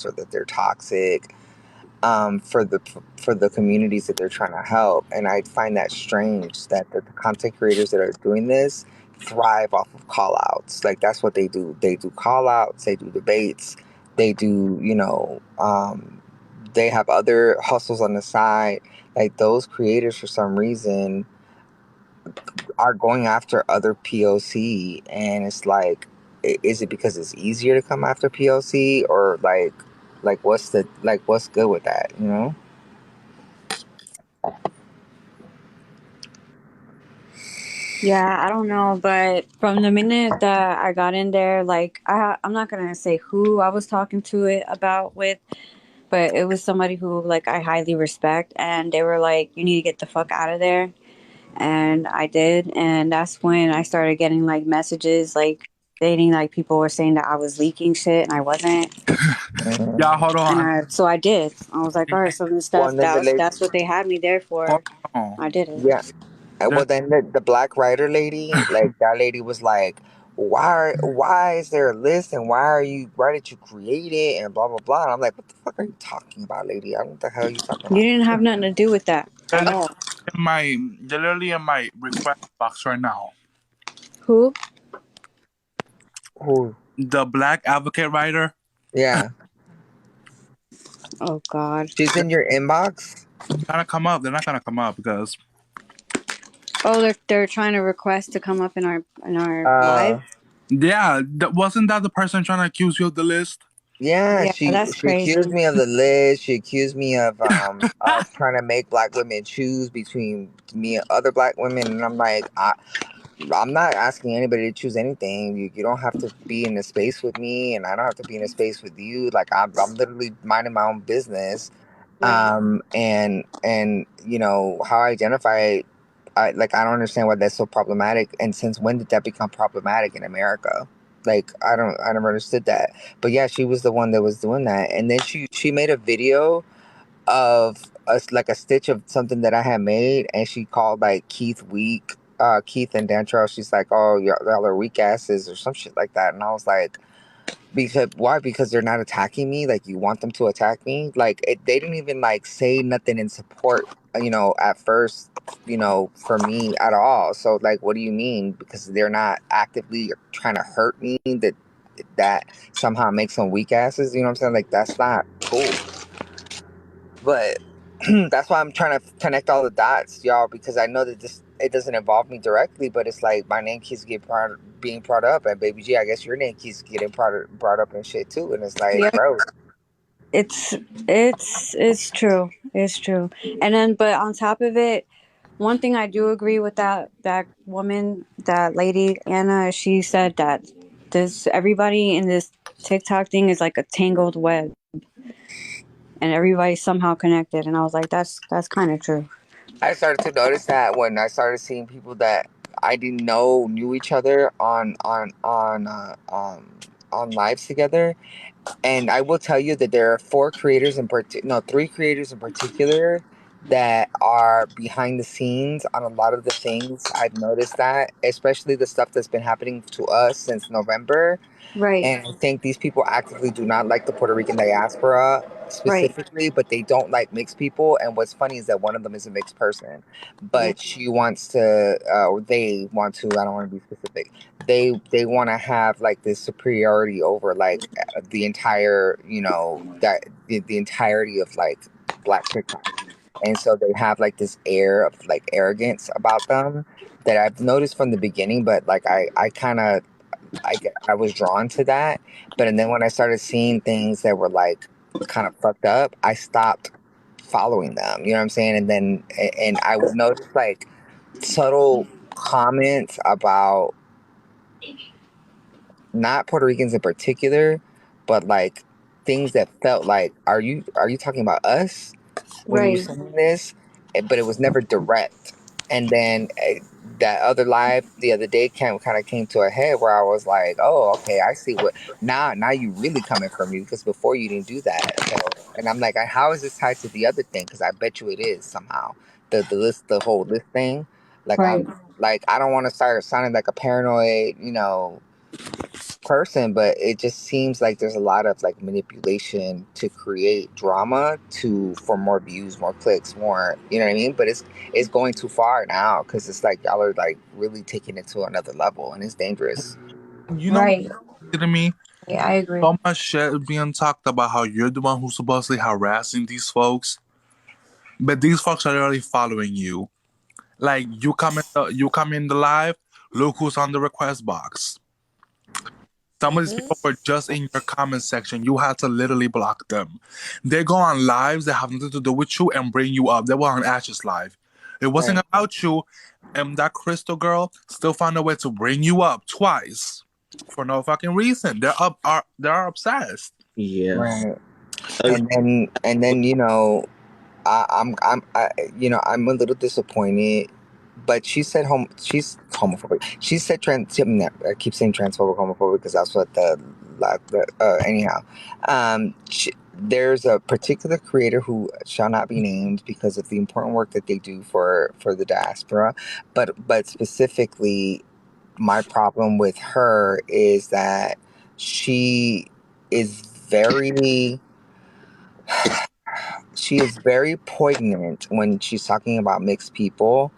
or that they're toxic for the communities that they're trying to help. And I find that strange that the content creators that are doing this thrive off of call outs. Like that's what they do. They do call outs, they do debates, they do, they have other hustles on the side. Like those creators for some reason are going after other POC, and it's like, is it because it's easier to come after POC, or what's good with that, you know? Yeah, I don't know, but from the minute that I got in there, like I'm not gonna say who I was talking to it about with, but it was somebody who like I highly respect, and they were like, "You need to get the fuck out of there," and I did, and that's when I started getting like messages like stating like people were saying that I was leaking shit and I wasn't, Yeah, Mhm. hold and on. so I did. I was like, all right, so this Well, stuff and then the lady, that's what they had me there Hold for. on. I did it. yeah. There's, Well, then the black writer lady, like that lady was like, why is there a list, and why did you create it, and blah blah blah. And I'm like, what the fuck are you talking about, lady? I don't know what the hell are you talking You about. didn't have nothing to do with that they're at literally all. they're literally in my request box right now. Who? Who? The black advocate writer. Yeah, Oh God. she's in your inbox. Gonna come up. They're not gonna come up because Oh, they're trying to request to come up in our Uh, live. yeah, wasn't that the person trying to accuse you of the list? yeah, Yeah, she that's she accused crazy. me of the list. She accused me of trying to make black women choose between me and other black women, and I'm like, I'm not asking anybody to choose anything. You don't have to be in a space with me, and I don't have to be in a space with you. Like I'm literally minding my own business. Right. And how I identify, I don't understand why that's so problematic. And since when did that become problematic in America? Like I never understood that. But yeah, she was the one that was doing that, and then she made a video of like a stitch of something that I had made, and she called like Keith weak, Keith and Dantrell. She's like, "Oh, y'all are weak asses" or some shit like that, and I was like, "Because why? Because they're not attacking me. Like you want them to attack me. Like they didn't even like say nothing in support. At first, for me at all. So like, what do you mean? Because they're not actively trying to hurt me. That somehow makes them weak asses. You know what I'm saying? Like that's not cool. But that's why I'm trying to connect all the dots, y'all, because I know that this it doesn't involve me directly, but it's like my name keeps being brought up, and baby G, I guess your name keeps getting brought up and shit too, and it's like, Yeah. bro, It's it's true. It's true. And then, but on top of it, one thing I do agree with that woman, that lady Anna. She said that this everybody in this TikTok thing is like a tangled web, and everybody's somehow connected. And I was like, that's kind of true. I started to notice that when I started seeing people that I didn't know knew each other on lives together. And I will tell you that there are three creators in particular that are behind the scenes on a lot of the things. I've noticed that, especially the stuff that's been happening to us since November. Right. And I think these people actively do not like the Puerto Rican diaspora Right. specifically, but they don't like mixed people. And what's funny is that one of them is a mixed person, Yeah. but she wants to, or they want to. I don't want to be specific. They want to have like this superiority over like the entire, that the entirety of like Black TikTok. And so they have like this air of like arrogance about them that I've noticed from the beginning, but like I kind of I was drawn to that. But and then when I started seeing things that were like kind of fucked up, I stopped following them. You know what I'm saying? And then and I would notice like subtle comments about not Puerto Ricans in particular, but like things that felt like, are you talking about us when you Right. saying this? But it was never direct. And then that other live the other day kind of came to a head where I was like, oh, okay, I see what now you really coming for me, because before you didn't do that. So, and I'm like, how is this tied to the other thing? Because I bet you it is somehow the list, the whole list thing. Like Right. I don't want to start sounding like a paranoid, person, but it just seems like there's a lot of like manipulation to create drama for more views, more clicks, more, you know what I mean? But it's going too far now because it's like y'all are like really taking it to another level, and it's dangerous. You know what Right. to me? Yeah, I agree. So much shit is being talked about how you're the one who's supposedly harassing these folks, but these folks are literally following you. Like you come in the live, look who's on the request box. Some of these people were just in your comment section. You had to literally block them. They go on lives that have nothing to do with you and bring you up. They were on Ash's live. It wasn't Right. about you, and that Crystal girl still found a way to bring you up twice for no fucking reason. They're obsessed. Yeah. Right. And then I'm a little disappointed, but she's homophobic. She said I keep saying transphobic, homophobic because that's what anyhow. There's a particular creator who shall not be named because of the important work that they do for the diaspora, but specifically, my problem with her is that she is very she is very poignant when she's talking about mixed people,